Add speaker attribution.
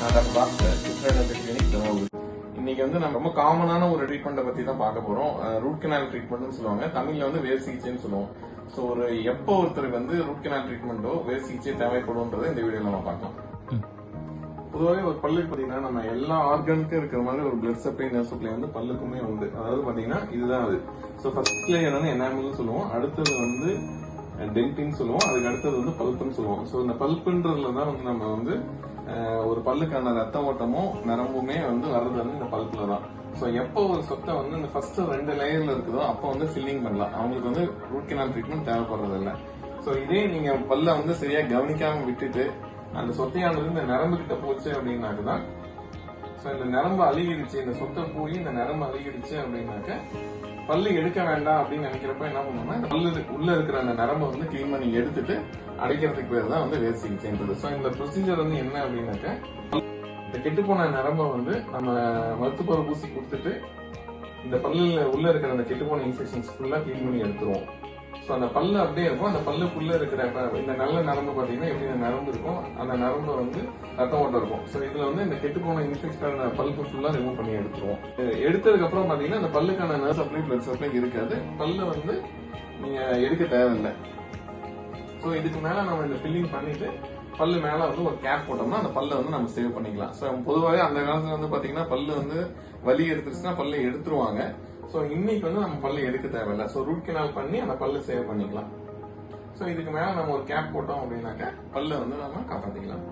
Speaker 1: நான் doctor Bhaskar, Chitra clinic Dharmapuri. இன்னைக்கு வந்து நம்ம ரொம்ப காமனான ஒரு ட்ரீட்மெண்ட்டை பத்தி தான் பார்க்க போறோம். ரூட் கெனால் ட்ரீட்மெண்ட்னு சொல்லுவாங்க, தமிழ்ல வந்து வேர் சிகிச்சைன்னு சொல்லுவோம். ஸோ ஒரு எப்போ ஒருத்தருக்கு வந்து ரூட் கெனால் ட்ரீட்மெண்ட்டோ வேர் சிகிச்சை தேவைப்படும்ன்றதை இந்த வீடியோல நம்ம பார்க்கலாம். பொதுவாகவே ஒரு பல்லுக்கு பாத்தீங்கன்னா நம்ம எல்லா ஆர்கனுக்கும் இருக்கிற மாதிரி ஒரு பிளட் சப்ளை நர்வ் சப்ளை வந்து பல்லுக்குமே உண்டு. அதாவது பாத்தீங்கன்னா இதுதான் அது. ஸோ ஃபர்ஸ்ட் லேயர் வந்து எனாமல் சொல்லுவோம், அடுத்தது வந்து டென்டின்னு சொல்லுவோம், அதுக்கு அடுத்தது வந்து பல்ப்புன்னு சொல்லுவோம். ஸோ இந்த பல்ப்புன்றதுல தான் வந்து நம்ம வந்து ஒரு பல்லுக்கான ரத்த ஓட்டமும் நரம்புமே வந்து வர்றது வந்து இந்த பல்ப்ல தான். ஸோ எப்போ ஒரு சொத்தை வந்து இந்த ஃபர்ஸ்ட் 2 லேயர்ல இருக்குதோ அப்போ வந்து ஃபில்லிங் பண்ணலாம். அவங்களுக்கு வந்து ரூட் கெனால் ட்ரீட்மெண்ட் தேவைப்படுறது இல்லை. ஸோ இதே நீங்க பல்ல வந்து சரியா கவனிக்காம விட்டுட்டு அந்த சொத்தையானது இந்த நரம்பு கிட்ட போச்சு அப்படின்னாக்குதான், ஸோ இந்த நரம்பு அழுகிடுச்சு, இந்த சொத்தை போய் இந்த நரம்பு அழுகிடுச்சு அப்படின்னாக்க பல்லு எடுக்க வேண்டாம் அப்படின்னு நினைக்கிறப்ப என்ன பண்ணணும்னா இந்த பல்லு உள்ள இருக்கிற அந்த நரம்பை வந்து கிளீன் பண்ணி எடுத்துட்டு அடைக்கிறதுக்கு பேர் தான் வந்து வேர் சிகிச்சைன்றது. ஸோ இந்த ப்ரொசீஜர் வந்து என்ன அப்படின்னாக்க, இந்த கெட்டுப்போன நரம்பை வந்து நம்ம மருத்துவ ஊசி கொடுத்துட்டு இந்த பல்லுல உள்ள இருக்கிற அந்த கெட்டுப்போன இன்ஃபெக்ஷன்ஸ் ஃபுல்லா கிளீன் பண்ணி எடுத்துருவோம். ஸோ அந்த பல்லு அப்படியே இருக்கும். அந்த பல்லுக்குள்ள இருக்கிற இந்த நல்ல நரம்பு பாத்தீங்கன்னா எப்படி இந்த நரம்பு இருக்கும், அந்த நரம்பு வந்து ரத்த ஓட்டம் இருக்கும். ஸோ இதுல வந்து இந்த கெட்டுப்போன இன்ஃபெக்ஷன் பல்பு ஃபுல்லா ரிமூவ் பண்ணி எடுத்துருவோம். எடுத்ததுக்கு அப்புறம் பாத்தீங்கன்னா அந்த பல்லுக்கான நர்வ் சப்ளை பிளட் சப்ளை இருக்காது. பல்லு வந்து நீங்க எடுக்க தேவையில்லை. ஸோ இதுக்கு மேல நம்ம இந்த ஃபில்லிங் பண்ணிட்டு பல்லு மேல வந்து ஒரு கேப் போட்டோம்னா அந்த பல்ல வந்து நம்ம சேவ் பண்ணிக்கலாம். ஸோ பொதுவாகவே அந்த காலத்துல வந்து பாத்தீங்கன்னா பல்லு வந்து வலி எடுத்துருச்சுன்னா பல்ல எடுத்துருவாங்க. ஸோ இன்னைக்கு வந்து நம்ம பல்லு எடுக்க தேவையில்லை. ஸோ ரூட் கெனால் பண்ணி அந்த பல்ல சேவ் பண்ணிக்கலாம். ஸோ இதுக்கு மேல நம்ம ஒரு கேப் போட்டோம் அப்படின்னாக்க பல்ல வந்து நம்ம காப்பாத்திக்கலாம்.